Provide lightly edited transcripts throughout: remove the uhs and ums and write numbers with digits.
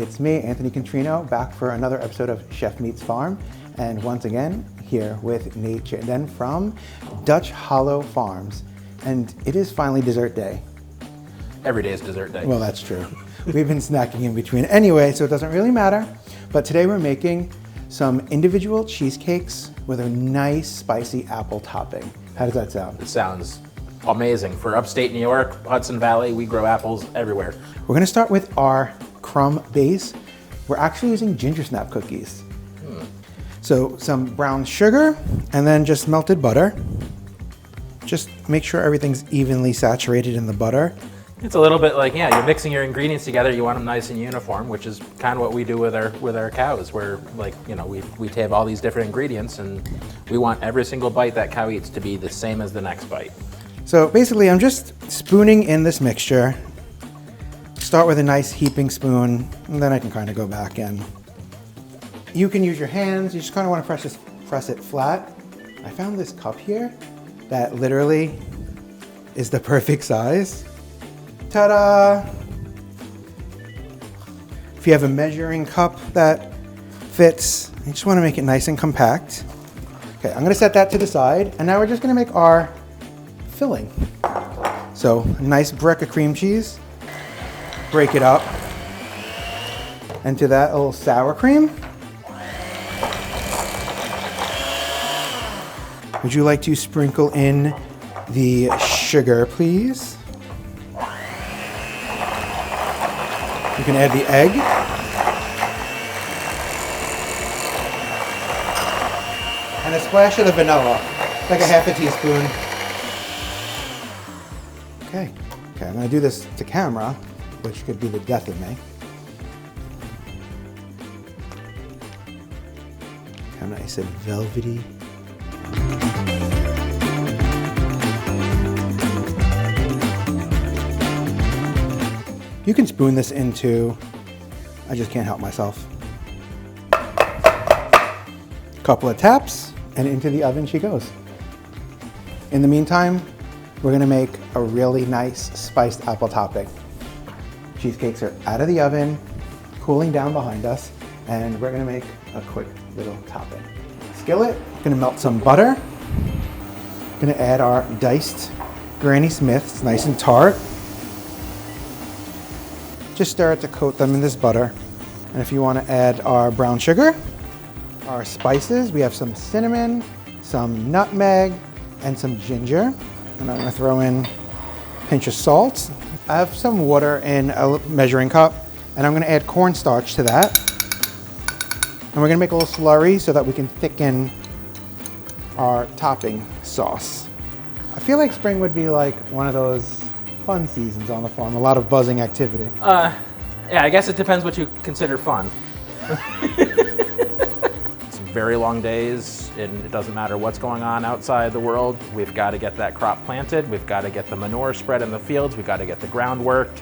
It's me, Anthony Contrino, back for another episode of Chef Meets Farm. And once again, here with Nate Chittenden from Dutch Hollow Farms. And it is finally dessert day. Every day is dessert day. Well, that's true. We've been snacking in between anyway, so it doesn't really matter. But today we're making some individual cheesecakes with a nice spicy apple topping. How does that sound? It sounds amazing. For upstate New York, Hudson Valley, we grow apples everywhere. We're gonna start with our crumb base. We're actually using ginger snap cookies. So some brown sugar and then just melted butter. Just make sure everything's evenly saturated in the butter. It's a little bit like, yeah, you're mixing your ingredients together. You want them nice and uniform, which is kind of what we do with our cows. We're like, you know, we have all these different ingredients, and we want every single bite that cow eats to be the same as the next bite. So basically, I'm just spooning in this mixture. Start with a nice heaping spoon, and then I can kind of go back in. You can use your hands. You just kind of want to press it flat. I found this cup here that literally is the perfect size. Ta-da! If you have a measuring cup that fits, you just want to make it nice and compact. Okay, I'm going to set that to the side, and now we're just going to make our filling. So a nice brick of cream cheese. Break it up. And to that, a little sour cream. Would you like to sprinkle in the sugar, please? You can add the egg. And a splash of the vanilla, like a half a teaspoon. Okay, I'm gonna do this to camera, which could be the death of me. Kind of nice and velvety. You can spoon this into, I just can't help myself. Couple of taps, and into the oven she goes. In the meantime, we're gonna make a really nice spiced apple topping. Cheesecakes are out of the oven, cooling down behind us, and we're gonna make a quick little topping. Skillet, gonna melt some butter. Gonna add our diced Granny Smiths, nice and tart. Just stir it to coat them in this butter. And if you want to add our brown sugar, our spices, we have some cinnamon, some nutmeg, and some ginger. And I'm going to throw in a pinch of salt. I have some water in a measuring cup, and I'm going to add cornstarch to that. And we're going to make a little slurry so that we can thicken our topping sauce. I feel like spring would be like one of those fun seasons on the farm, a lot of buzzing activity. Yeah, I guess it depends what you consider fun. It's very long days, and it doesn't matter what's going on outside the world. We've got to get that crop planted. We've got to get the manure spread in the fields. We've got to get the ground worked.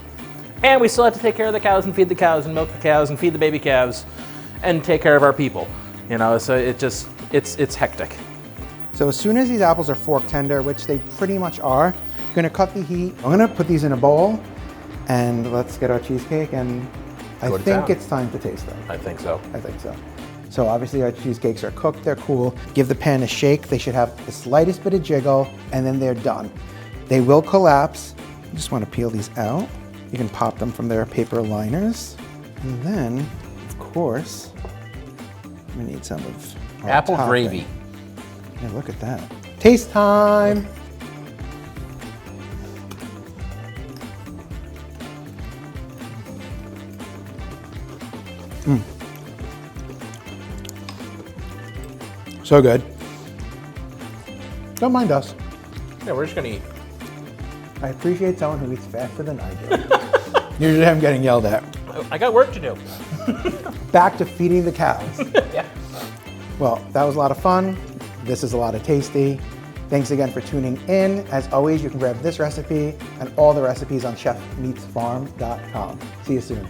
And we still have to take care of the cows and feed the cows and milk the cows and feed the baby calves and take care of our people. You know, so it's hectic. So as soon as these apples are fork tender, which they pretty much are, I'm gonna cut the heat. I'm gonna put these in a bowl, and let's get our cheesecake, and I think it's time to taste them. I think so. So obviously our cheesecakes are cooked, they're cool. Give the pan a shake. They should have the slightest bit of jiggle, and then they're done. They will collapse. You just wanna peel these out. You can pop them from their paper liners. And then, of course, we need some of our apple topping. gravy. Yeah, look at that. Taste time. So good. Don't mind us. Yeah, we're just gonna eat. I appreciate someone who eats faster than I do. Usually I'm getting yelled at. I got work to do. Back to feeding the cows. Yeah. Well, that was a lot of fun. This is a lot of tasty. Thanks again for tuning in. As always, you can grab this recipe and all the recipes on chefmeetsfarm.com. See you soon.